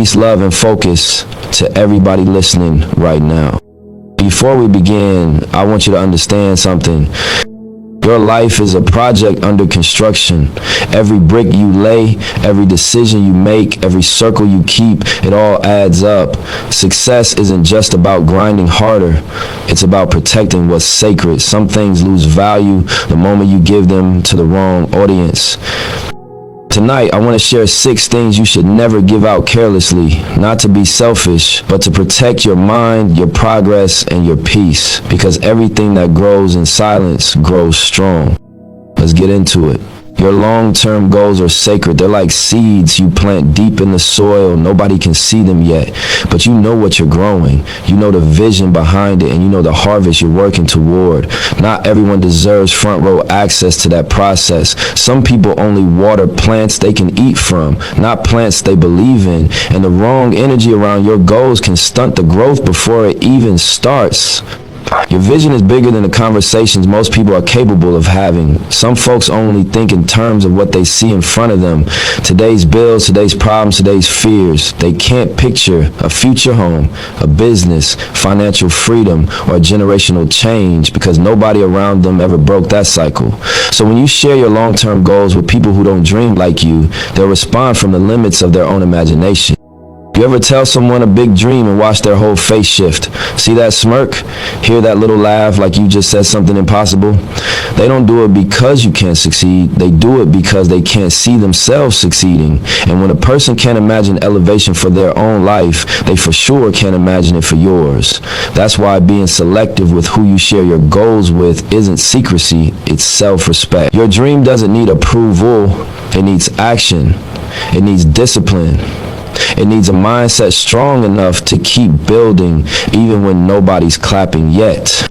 Peace, love, and focus to everybody listening right now. Before we begin, I want you to understand something. Your life is a project under construction. Every brick you lay, every decision you make, every circle you keep, it all adds up. Success isn't just about grinding harder. It's about protecting what's sacred. Some things lose value the moment you give them to the wrong audience. Tonight, I want to share 6 things you should never give out carelessly, not to be selfish, but to protect your mind, your progress, and your peace, because everything that grows in silence grows strong. Let's get into it. Your long-term goals are sacred. They're like seeds you plant deep in the soil. Nobody can see them yet, but you know what you're growing. You know the vision behind it, and you know the harvest you're working toward. Not everyone deserves front row access to that process. Some people only water plants they can eat from, not plants they believe in. And the wrong energy around your goals can stunt the growth before it even starts. Your vision is bigger than the conversations most people are capable of having. Some folks only think in terms of what they see in front of them. Today's bills, today's problems, today's fears. They can't picture a future home, a business, financial freedom, or generational change because nobody around them ever broke that cycle. So when you share your long-term goals with people who don't dream like you, they'll respond from the limits of their own imagination. You ever tell someone a big dream and watch their whole face shift? See that smirk? Hear that little laugh like you just said something impossible? They don't do it because you can't succeed. They do it because they can't see themselves succeeding. And when a person can't imagine elevation for their own life, they for sure can't imagine it for yours. That's why being selective with who you share your goals with isn't secrecy, it's self-respect. Your dream doesn't need approval, it needs action. It needs discipline. It needs a mindset strong enough to keep building even when nobody's clapping yet.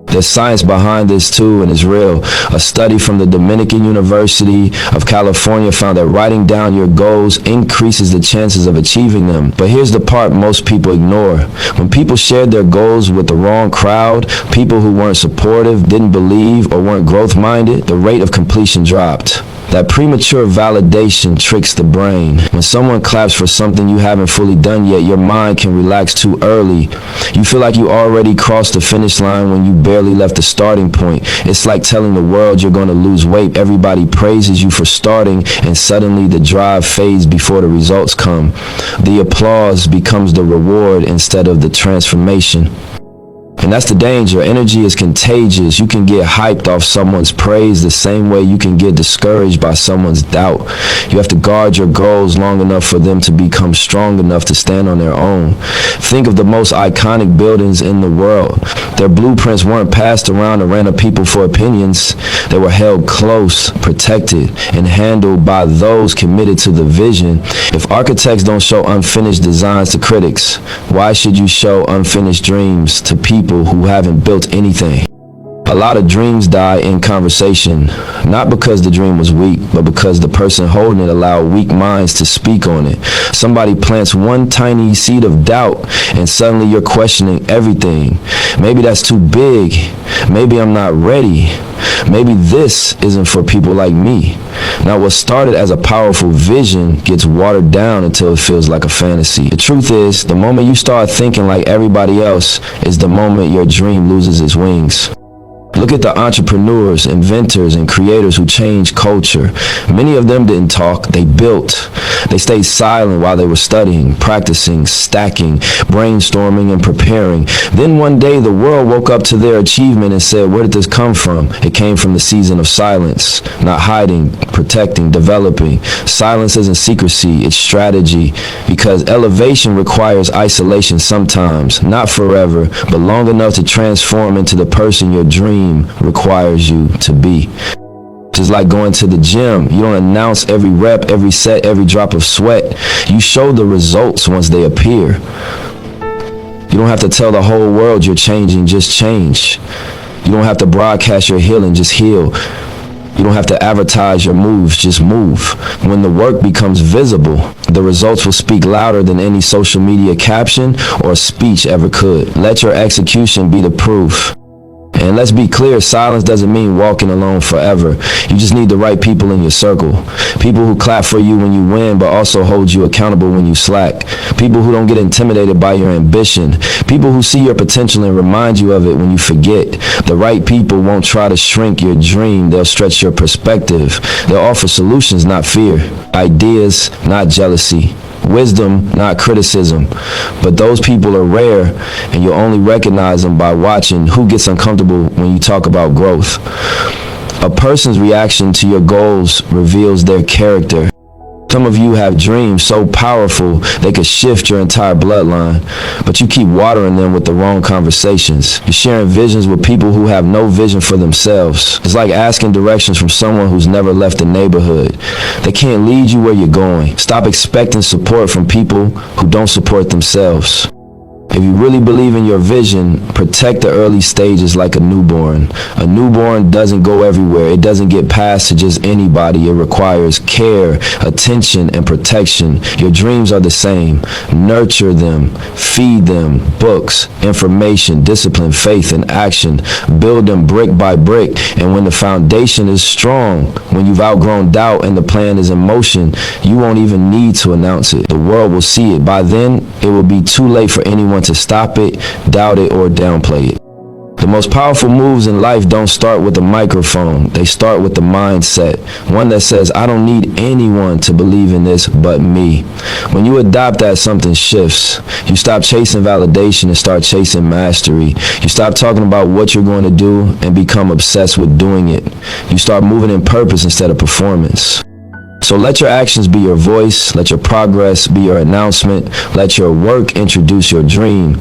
There's science behind this too, and it's real. A study from the Dominican University of California found that writing down your goals increases the chances of achieving them. But here's the part most people ignore. When people shared their goals with the wrong crowd, people who weren't supportive, didn't believe, or weren't growth-minded, the rate of completion dropped. That premature validation tricks the brain. When someone claps for something you haven't fully done yet, your mind can relax too early. You feel like you already crossed the finish line when you barely left the starting point. It's like telling the world you're going to lose weight. Everybody praises you for starting, and suddenly the drive fades before the results come. The applause becomes the reward instead of the transformation. And that's the danger. Energy is contagious. You can get hyped off someone's praise the same way you can get discouraged by someone's doubt. You have to guard your goals long enough for them to become strong enough to stand on their own. Think of the most iconic buildings in the world. Their blueprints weren't passed around to random people for opinions. They were held close, protected, and handled by those committed to the vision. If architects don't show unfinished designs to critics, why should you show unfinished dreams to people who haven't built anything? A lot of dreams die in conversation, not because the dream was weak, but because the person holding it allowed weak minds to speak on it. Somebody plants one tiny seed of doubt, and suddenly you're questioning everything. Maybe that's too big. Maybe I'm not ready. Maybe this isn't for people like me. Now, what started as a powerful vision gets watered down until it feels like a fantasy. The truth is, the moment you start thinking like everybody else is the moment your dream loses its wings. Look at the entrepreneurs, inventors, and creators who changed culture. Many of them didn't talk, they built. They stayed silent while they were studying, practicing, stacking, brainstorming, and preparing. Then one day the world woke up to their achievement and said, where did this come from? It came from the season of silence, not hiding, protecting, developing. Silence isn't secrecy, it's strategy, because elevation requires isolation sometimes, not forever, but long enough to transform into the person your dream requires you to be. Just like going to the gym, you don't announce every rep, every set, every drop of sweat. You show the results once they appear. You don't have to tell the whole world you're changing, just change. You don't have to broadcast your healing, just heal. You don't have to advertise your moves, just move. When the work becomes visible, the results will speak louder than any social media caption or speech ever could. Let your execution be the proof. And let's be clear, silence doesn't mean walking alone forever. You just need the right people in your circle. People who clap for you when you win, but also hold you accountable when you slack. People who don't get intimidated by your ambition. People who see your potential and remind you of it when you forget. The right people won't try to shrink your dream. They'll stretch your perspective. They'll offer solutions, not fear. Ideas, not jealousy. Wisdom, not criticism. But those people are rare, and you'll only recognize them by watching who gets uncomfortable when you talk about growth. A person's reaction to your goals reveals their character. Some of you have dreams so powerful they could shift your entire bloodline, but you keep watering them with the wrong conversations. You're sharing visions with people who have no vision for themselves. It's like asking directions from someone who's never left the neighborhood. They can't lead you where you're going. Stop expecting support from people who don't support themselves. If you really believe in your vision, protect the early stages like a newborn. A newborn doesn't go everywhere. It doesn't get passed to just anybody. It requires care, attention, and protection. Your dreams are the same. Nurture them, feed them, books, information, discipline, faith, and action. Build them brick by brick. And when the foundation is strong, when you've outgrown doubt and the plan is in motion, you won't even need to announce it. The world will see it. By then, it will be too late for anyone to stop it, doubt it, or downplay it. The most powerful moves in life don't start with a microphone. They start with the mindset. One that says, I don't need anyone to believe in this but me. When you adopt that, something shifts. You stop chasing validation and start chasing mastery. You stop talking about what you're going to do and become obsessed with doing it. You start moving in purpose instead of performance. So let your actions be your voice. Let your progress be your announcement. Let your work introduce your dream.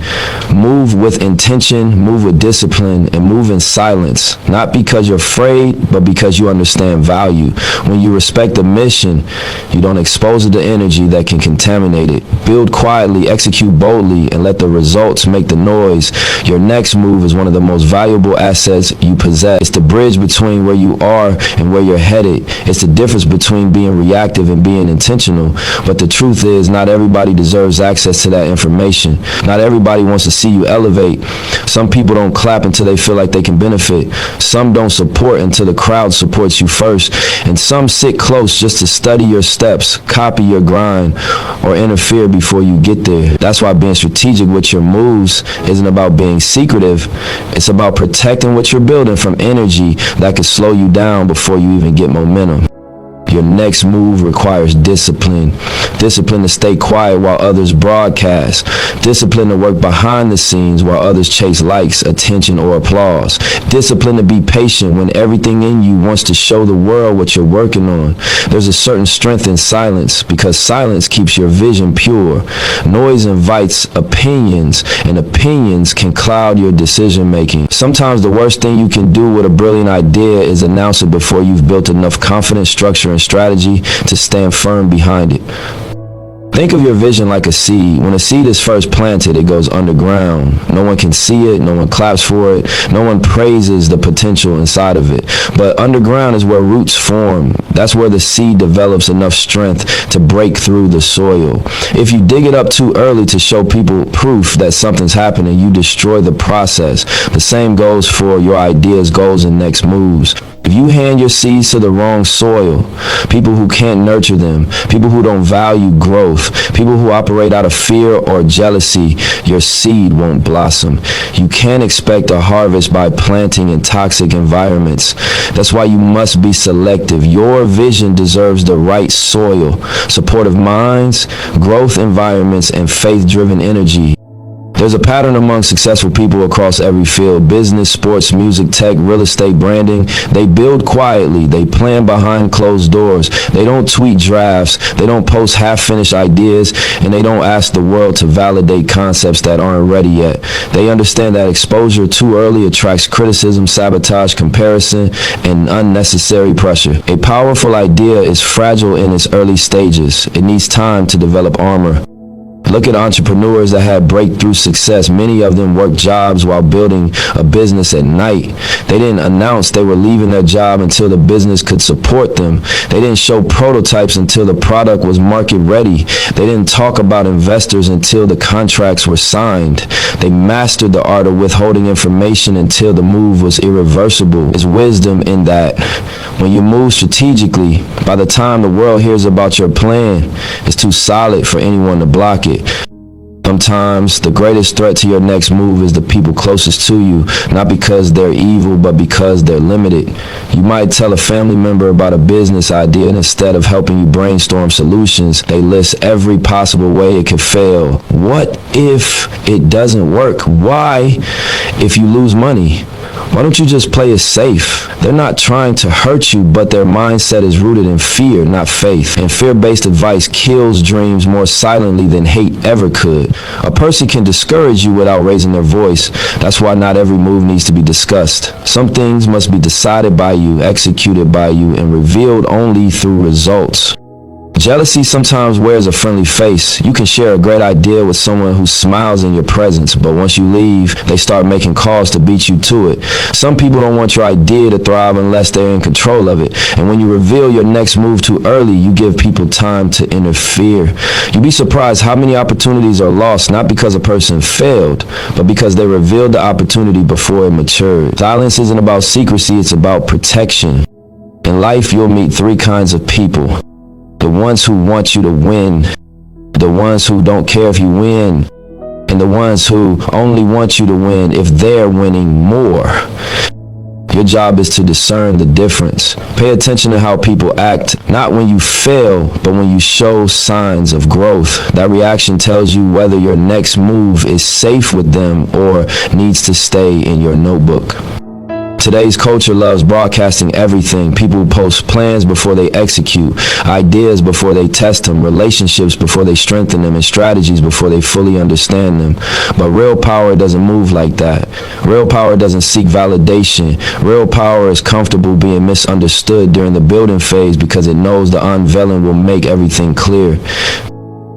Move with intention, move with discipline, and move in silence. Not because you're afraid, but because you understand value. When you respect the mission, you don't expose it to energy that can contaminate it. Build quietly, execute boldly, and let the results make the noise. Your next move is one of the most valuable assets you possess. It's the bridge between where you are and where you're headed. It's the difference between being reactive and being intentional. But the truth is, not everybody deserves access to that information. Not everybody wants to see you elevate. Some people don't clap until they feel like they can benefit. Some don't support until the crowd supports you first. And some sit close just to study your steps, copy your grind, or interfere before you get there. That's why being strategic with your moves isn't about being secretive. It's about protecting what you're building from energy that could slow you down before you even get momentum. Your next move requires discipline. Discipline to stay quiet while others broadcast. Discipline to work behind the scenes while others chase likes, attention, or applause. Discipline to be patient when everything in you wants to show the world what you're working on. There's a certain strength in silence because silence keeps your vision pure. Noise invites opinions, and opinions can cloud your decision making. Sometimes the worst thing you can do with a brilliant idea is announce it before you've built enough confidence, structure, and strategy to stand firm behind it. Think of your vision like a seed. When a seed is first planted, it goes underground. No one can see it, no one claps for it, no one praises the potential inside of it. But underground is where roots form. That's where the seed develops enough strength to break through the soil. If you dig it up too early to show people proof that something's happening, you destroy the process. The same goes for your ideas, goals, and next moves. If you hand your seeds to the wrong soil, people who can't nurture them, people who don't value growth, people who operate out of fear or jealousy, your seed won't blossom. You can't expect a harvest by planting in toxic environments. That's why you must be selective. Your vision deserves the right soil, supportive minds, growth environments, and faith-driven energy. There's a pattern among successful people across every field: business, sports, music, tech, real estate, branding. They build quietly. They plan behind closed doors. They don't tweet drafts. They don't post half-finished ideas, and they don't ask the world to validate concepts that aren't ready yet. They understand that exposure too early attracts criticism, sabotage, comparison, and unnecessary pressure. A powerful idea is fragile in its early stages. It needs time to develop armor. Look at entrepreneurs that had breakthrough success. Many of them worked jobs while building a business at night. They didn't announce they were leaving their job until the business could support them. They didn't show prototypes until the product was market ready. They didn't talk about investors until the contracts were signed. They mastered the art of withholding information until the move was irreversible. There's wisdom in that. When you move strategically, by the time the world hears about your plan, it's too solid for anyone to block it. Sometimes the greatest threat to your next move is the people closest to you, not because they're evil, but because they're limited. You might tell a family member about a business idea, and instead of helping you brainstorm solutions, they list every possible way it could fail. What if it doesn't work? Why if you lose money? Why don't you just play it safe? They're not trying to hurt you, but their mindset is rooted in fear, not faith. And fear-based advice kills dreams more silently than hate ever could. A person can discourage you without raising their voice. That's why not every move needs to be discussed. Some things must be decided by you, executed by you, and revealed only through results. Jealousy sometimes wears a friendly face. You can share a great idea with someone who smiles in your presence, but once you leave, they start making calls to beat you to it. Some people don't want your idea to thrive unless they're in control of it. And when you reveal your next move too early, you give people time to interfere. You'd be surprised how many opportunities are lost, not because a person failed, but because they revealed the opportunity before it matured. Silence isn't about secrecy, it's about protection. In life, you'll meet three kinds of people. The ones who want you to win, the ones who don't care if you win, and the ones who only want you to win if they're winning more. Your job is to discern the difference. Pay attention to how people act, not when you fail, but when you show signs of growth. That reaction tells you whether your next move is safe with them or needs to stay in your notebook. Today's culture loves broadcasting everything. People post plans before they execute, ideas before they test them, relationships before they strengthen them, and strategies before they fully understand them. But real power doesn't move like that. Real power doesn't seek validation. Real power is comfortable being misunderstood during the building phase because it knows the unveiling will make everything clear.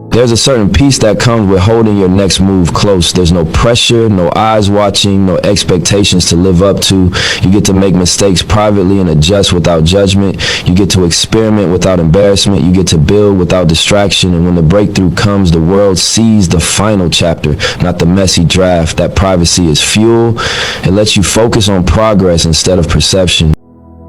There's a certain peace that comes with holding your next move close. There's no pressure, no eyes watching, no expectations to live up to. You get to make mistakes privately and adjust without judgment. You get to experiment without embarrassment. You get to build without distraction. And when the breakthrough comes, the world sees the final chapter, not the messy draft. That privacy is fuel. It lets you focus on progress instead of perception.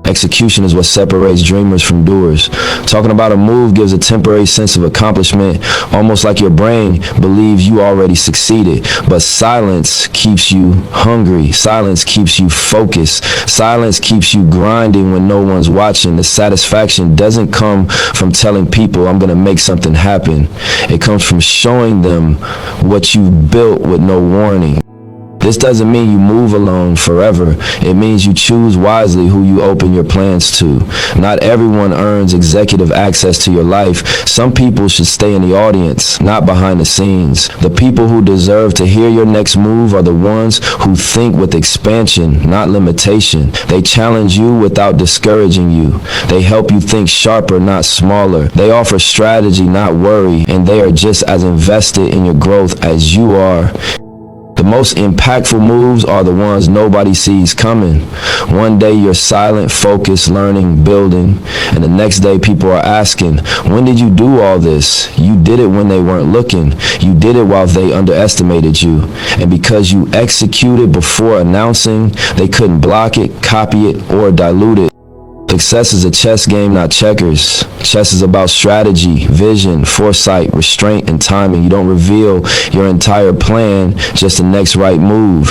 Execution is what separates dreamers from doers. Talking about a move gives a temporary sense of accomplishment, almost like your brain believes you already succeeded. But silence keeps you hungry. Silence keeps you focused. Silence keeps you grinding when no one's watching. The satisfaction doesn't come from telling people, I'm going to make something happen. It comes from showing them what you built with no warning. This doesn't mean you move alone forever. It means you choose wisely who you open your plans to. Not everyone earns executive access to your life. Some people should stay in the audience, not behind the scenes. The people who deserve to hear your next move are the ones who think with expansion, not limitation. They challenge you without discouraging you. They help you think sharper, not smaller. They offer strategy, not worry, and they are just as invested in your growth as you are. The most impactful moves are the ones nobody sees coming. One day you're silent, focused, learning, building, and the next day people are asking, when did you do all this? You did it when they weren't looking. You did it while they underestimated you. And because you executed before announcing, they couldn't block it, copy it, or dilute it. Success is a chess game, not checkers. Chess is about strategy, vision, foresight, restraint, and timing. You don't reveal your entire plan, just the next right move.